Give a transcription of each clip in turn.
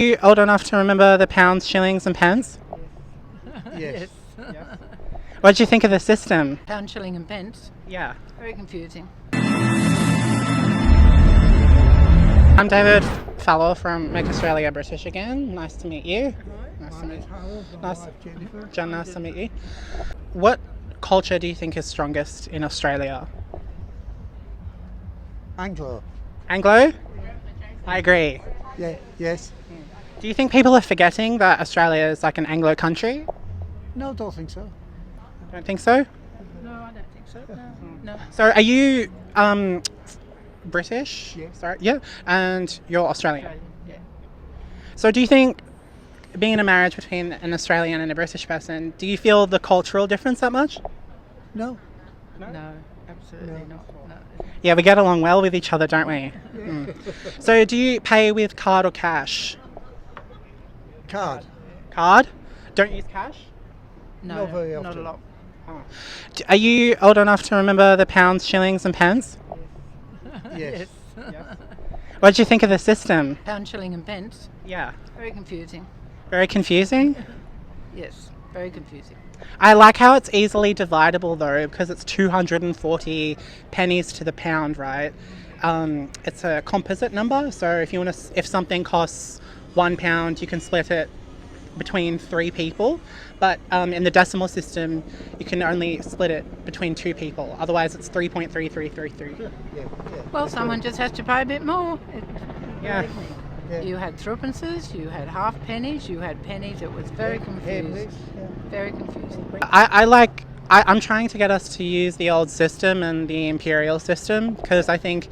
Are you old enough to remember the pounds, shillings and pence? Yes. What did you think of the system? Pound, shilling and pence. Yeah. Very confusing. I'm David Fallow from Make Australia British again. Nice to meet you. Nice to meet nice to meet you. What culture do you think is strongest in Australia? Anglo. Anglo? I agree. Yeah. Yes. Do you think people are forgetting that Australia is like an Anglo country? No, don't think so. Don't think so? No, I don't think so. No. So are you British? Yeah. Sorry. Yeah. And you're Australian. Yeah. So do you think being in a marriage between an Australian and a British person, do you feel the cultural difference that much? No. No, absolutely not. No. Yeah, we get along well with each other, don't we? Mm. So do you pay with card or cash? Card. Card? Don't use cash? No, Not very not a often. lot. Are you old enough to remember the pounds, shillings and pence? Yes. What did you think of the system? Pound, shilling and pence. Yeah. Very confusing. Very confusing? Yes, very confusing. I like how it's easily dividable though, because it's 240 pennies to the pound, right? It's a composite number, so if something costs £1, you can split it between 3 people. But in the decimal system, you can only split it between 2 people. Otherwise, it's 3.3333. Well, someone just has to pay a bit more. Yeah. You had threepences, you had half pennies, you had pennies. It was very confusing. Very confusing. I'm trying to get us to use the old system and the Imperial system because I think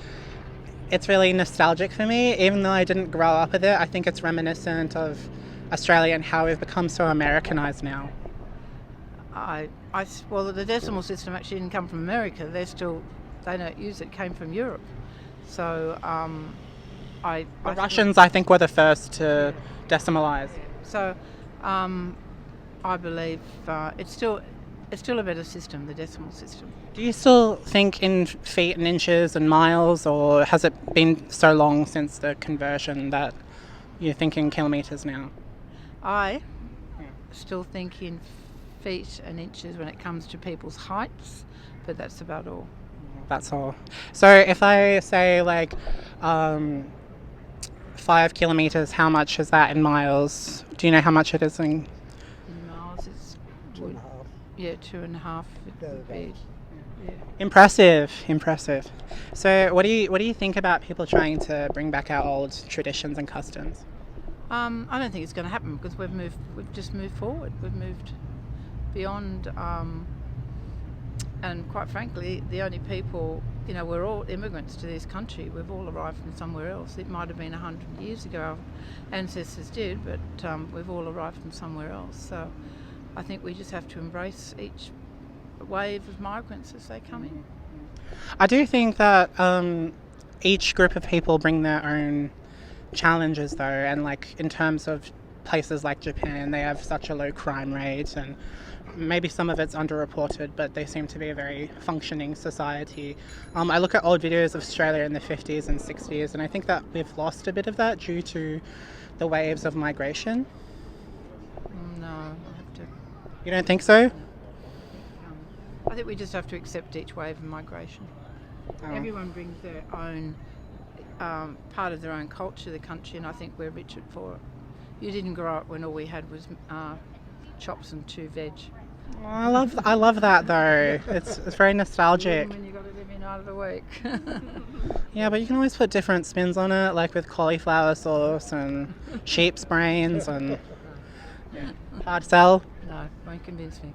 it's really nostalgic for me. Even though I didn't grow up with it, I think it's reminiscent of Australia and how we've become so Americanized now. Well, the decimal system actually didn't come from America. They don't use it. It came from Europe. So The Russians, I think, were the first to decimalize. So I believe it's still a better system, the decimal system. Do you still think in feet and inches and miles, or has it been so long since the conversion that you're thinking kilometres now? I still think in feet and inches when it comes to people's heights, but that's about all. That's all. So if I say 5 kilometres, how much is that in miles? Do you know how much it is in? In miles, it's 2.5. yeah, 2.5 would be. Yeah. Impressive. So what do you think about people trying to bring back our old traditions and customs? I don't think it's going to happen because we've just moved forward. We've moved beyond, and quite frankly, the only people, we're all immigrants to this country. We've all arrived from somewhere else. It might have been 100 years ago our ancestors did, but we've all arrived from somewhere else. So I think we just have to embrace each wave of migrants as they come in. I do think that each group of people bring their own challenges though, and in terms of places like Japan, they have such a low crime rate, and maybe some of it's underreported, but they seem to be a very functioning society. I look at old videos of Australia in the 50s and 60s, and I think that we've lost a bit of that due to the waves of migration. No, I have to. You don't think so? I think we just have to accept each wave of migration. Oh. Everyone brings their own part of their own culture to the country, and I think we're richer for it. You didn't grow up when all we had was chops and 2 veg. I love that though. It's very nostalgic. When you got it every night of the week. Yeah, but you can always put different spins on it, like with cauliflower sauce and sheep's brains and hard sell. No, won't convince me.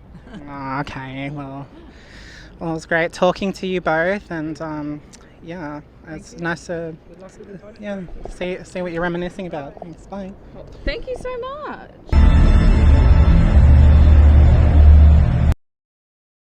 Oh, okay, well, it was great talking to you both, and it's nice to see what you're reminiscing about. Thanks, bye. Thank you so much.